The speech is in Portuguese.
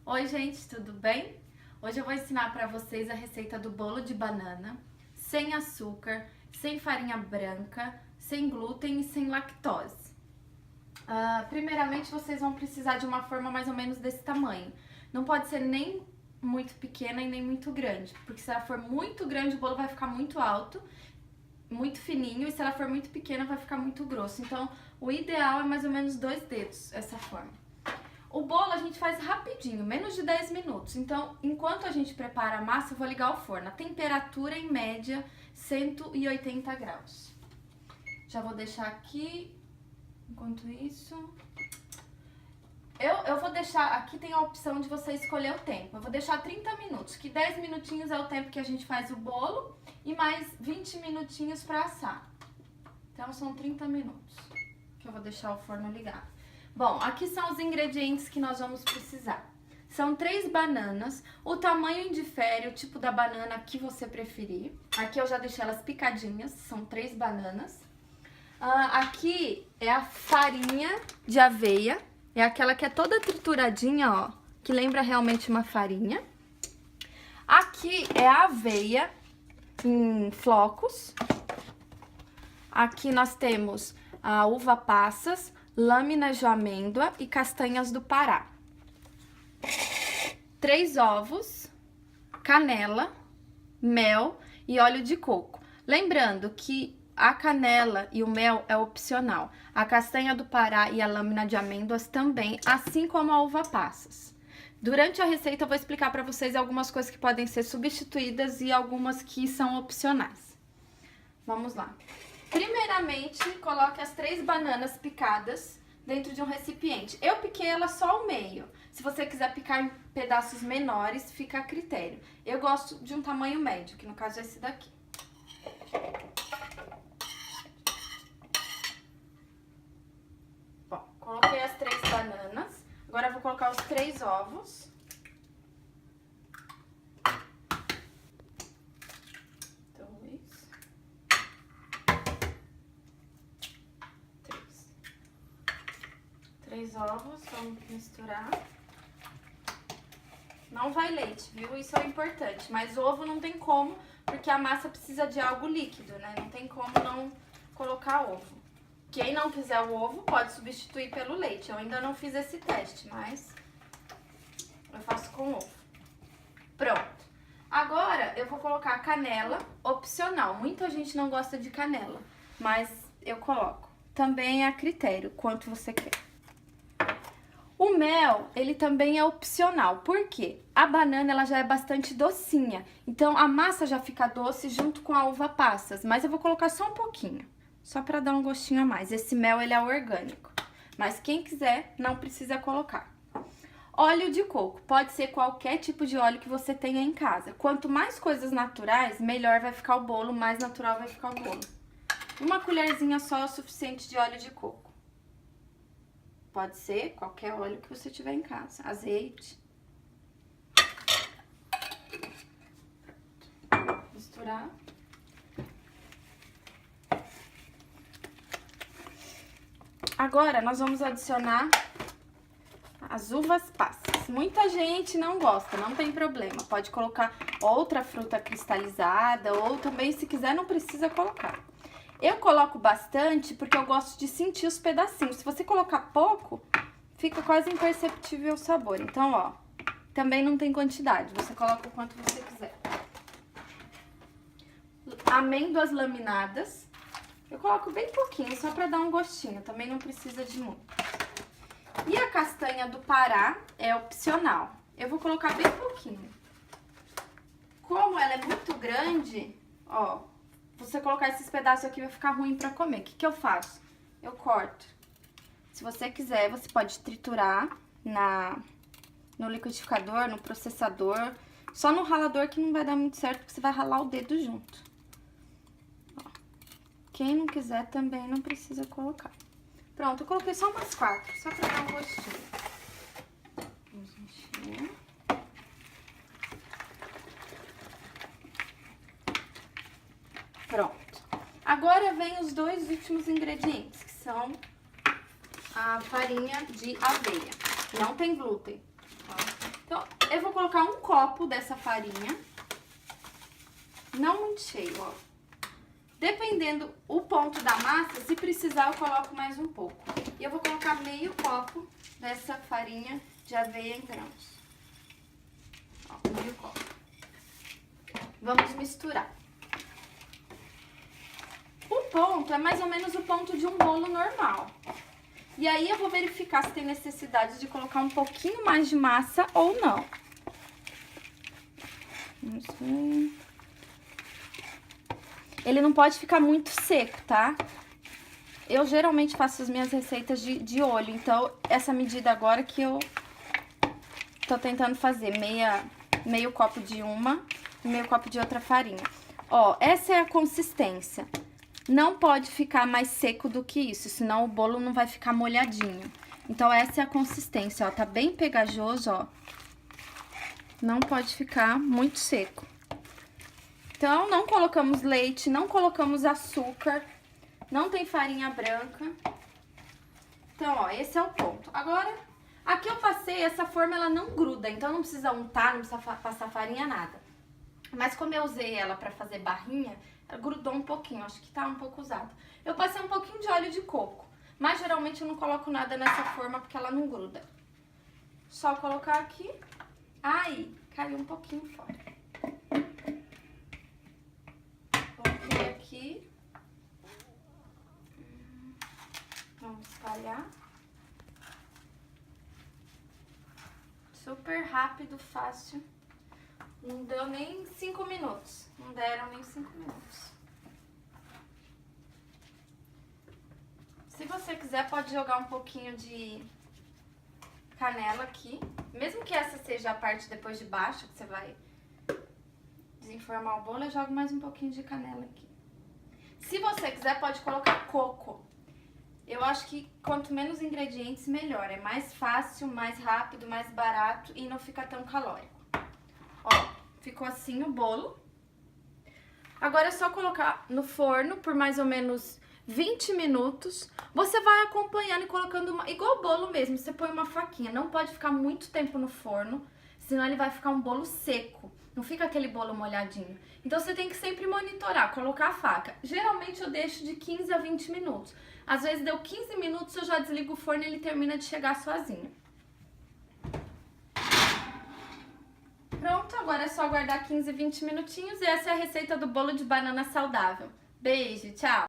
Oi gente, tudo bem? Hoje eu vou ensinar para vocês a receita do bolo de banana, sem açúcar, sem farinha branca, sem glúten e sem lactose. Primeiramente vocês vão precisar de uma forma mais ou menos desse tamanho. Não pode ser nem muito pequena e nem muito grande, porque se ela for muito grande o bolo vai ficar muito alto, muito fininho, e se ela for muito pequena vai ficar muito grosso. Então o ideal é mais ou menos 2 dedos, essa forma. O bolo a gente faz rapidinho, menos de 10 minutos. Então, enquanto a gente prepara a massa, eu vou ligar o forno. A temperatura em média, 180 graus. Já vou deixar aqui, enquanto isso... Eu vou deixar, aqui tem a opção de você escolher o tempo. Eu vou deixar 30 minutos, que 10 minutinhos é o tempo que a gente faz o bolo e mais 20 minutinhos para assar. Então, são 30 minutos que eu vou deixar o forno ligado. Bom, aqui são os ingredientes que nós vamos precisar. São 3 bananas, o tamanho indifere, o tipo da banana que você preferir. Aqui eu já deixei elas picadinhas, são 3 bananas. Aqui é a farinha de aveia, é aquela que é toda trituradinha, ó, que lembra realmente uma farinha. Aqui é a aveia em flocos. Aqui nós temos a uva passas, lâminas de amêndoa e castanhas do Pará. 3 ovos, canela, mel e óleo de coco. Lembrando que a canela e o mel é opcional. A castanha do Pará e a lâmina de amêndoas também, assim como a uva passas. Durante a receita eu vou explicar para vocês algumas coisas que podem ser substituídas e algumas que são opcionais. Vamos lá. Primeiramente, coloque as 3 bananas picadas dentro de um recipiente. Eu piquei ela só o meio. Se você quiser picar em pedaços menores, fica a critério. Eu gosto de um tamanho médio, que no caso é esse daqui. Bom, coloquei as 3 bananas. Agora eu vou colocar os 3 ovos. Três ovos, vamos misturar. Não vai leite, viu? Isso é importante. Mas ovo não tem como, porque a massa precisa de algo líquido, né? Não tem como não colocar ovo. Quem não quiser o ovo, pode substituir pelo leite. Eu ainda não fiz esse teste, mas eu faço com ovo. Pronto. Agora, eu vou colocar a canela, opcional. Muita gente não gosta de canela, mas eu coloco. Também é a critério, quanto você quer. O mel, ele também é opcional, por quê? A banana, ela já é bastante docinha, então a massa já fica doce junto com a uva passas, mas eu vou colocar só um pouquinho, só para dar um gostinho a mais. Esse mel, ele é orgânico, mas quem quiser, não precisa colocar. Óleo de coco, pode ser qualquer tipo de óleo que você tenha em casa. Quanto mais coisas naturais, melhor vai ficar o bolo, mais natural vai ficar o bolo. Uma colherzinha só é o suficiente de óleo de coco. Pode ser qualquer óleo que você tiver em casa. Azeite. Misturar. Agora, nós vamos adicionar as uvas passas. Muita gente não gosta, não tem problema. Pode colocar outra fruta cristalizada ou também, se quiser, não precisa colocar. Eu coloco bastante porque eu gosto de sentir os pedacinhos. Se você colocar pouco, fica quase imperceptível o sabor. Então, ó, também não tem quantidade. Você coloca o quanto você quiser. Amêndoas laminadas. Eu coloco bem pouquinho, só pra dar um gostinho. Também não precisa de muito. E a castanha do Pará é opcional. Eu vou colocar bem pouquinho. Como ela é muito grande, ó... você colocar esses pedaços aqui vai ficar ruim pra comer. O que eu faço? Eu corto. Se você quiser, você pode triturar no liquidificador, no processador. Só no ralador que não vai dar muito certo, porque você vai ralar o dedo junto. Ó. Quem não quiser também não precisa colocar. Pronto, eu coloquei só umas 4, só pra dar um gostinho. Vamos encher. Pronto. Agora vem os 2 últimos ingredientes, que são a farinha de aveia. Não tem glúten. Tá? Então, copo dessa farinha. Não muito cheio, ó. Dependendo o ponto da massa, se precisar eu coloco mais um pouco. E eu vou colocar meio copo dessa farinha de aveia em grãos. Ó, meio copo. Vamos misturar. O ponto é mais ou menos o ponto de um bolo normal. E aí eu vou verificar se tem necessidade de colocar um pouquinho mais de massa ou não. Vamos ver. Ele não pode ficar muito seco, tá? Eu geralmente faço as minhas receitas de olho, então essa medida agora que eu tô tentando fazer, meio copo de uma e meio copo de outra farinha. Ó, essa é a consistência. Não pode ficar mais seco do que isso, senão o bolo não vai ficar molhadinho. Então essa é a consistência, ó, tá bem pegajoso, ó. Não pode ficar muito seco. Então, não colocamos leite, não colocamos açúcar, não tem farinha branca. Então, ó, esse é o ponto. Agora, aqui eu passei, essa forma ela não gruda, então não precisa untar, não precisa passar farinha, nada. Mas como eu usei ela pra fazer barrinha, ela grudou um pouquinho, acho que tá um pouco usado. Eu passei um pouquinho de óleo de coco, mas geralmente eu não coloco nada nessa forma porque ela não gruda. Só colocar aqui, aí, caiu um pouquinho fora. Coloquei aqui. Vamos espalhar. Super rápido, fácil. Não deu nem 5 minutos. Não deram nem 5 minutos. Se você quiser, pode jogar um pouquinho de canela aqui. Mesmo que essa seja a parte depois de baixo, que você vai desenformar o bolo, eu jogo mais um pouquinho de canela aqui. Se você quiser, pode colocar coco. Eu acho que quanto menos ingredientes, melhor. É mais fácil, mais rápido, mais barato e não fica tão calórico. Ó, ficou assim o bolo. Agora é só colocar no forno por mais ou menos 20 minutos. Você vai acompanhando e colocando igual bolo mesmo, você põe uma faquinha. Não pode ficar muito tempo no forno, senão ele vai ficar um bolo seco. Não fica aquele bolo molhadinho. Então você tem que sempre monitorar, colocar a faca. Geralmente eu deixo de 15 a 20 minutos. Às vezes deu 15 minutos, eu já desligo o forno e ele termina de chegar sozinho. Pronto, agora é só aguardar 15, 20 minutinhos e essa é a receita do bolo de banana saudável. Beijo, tchau!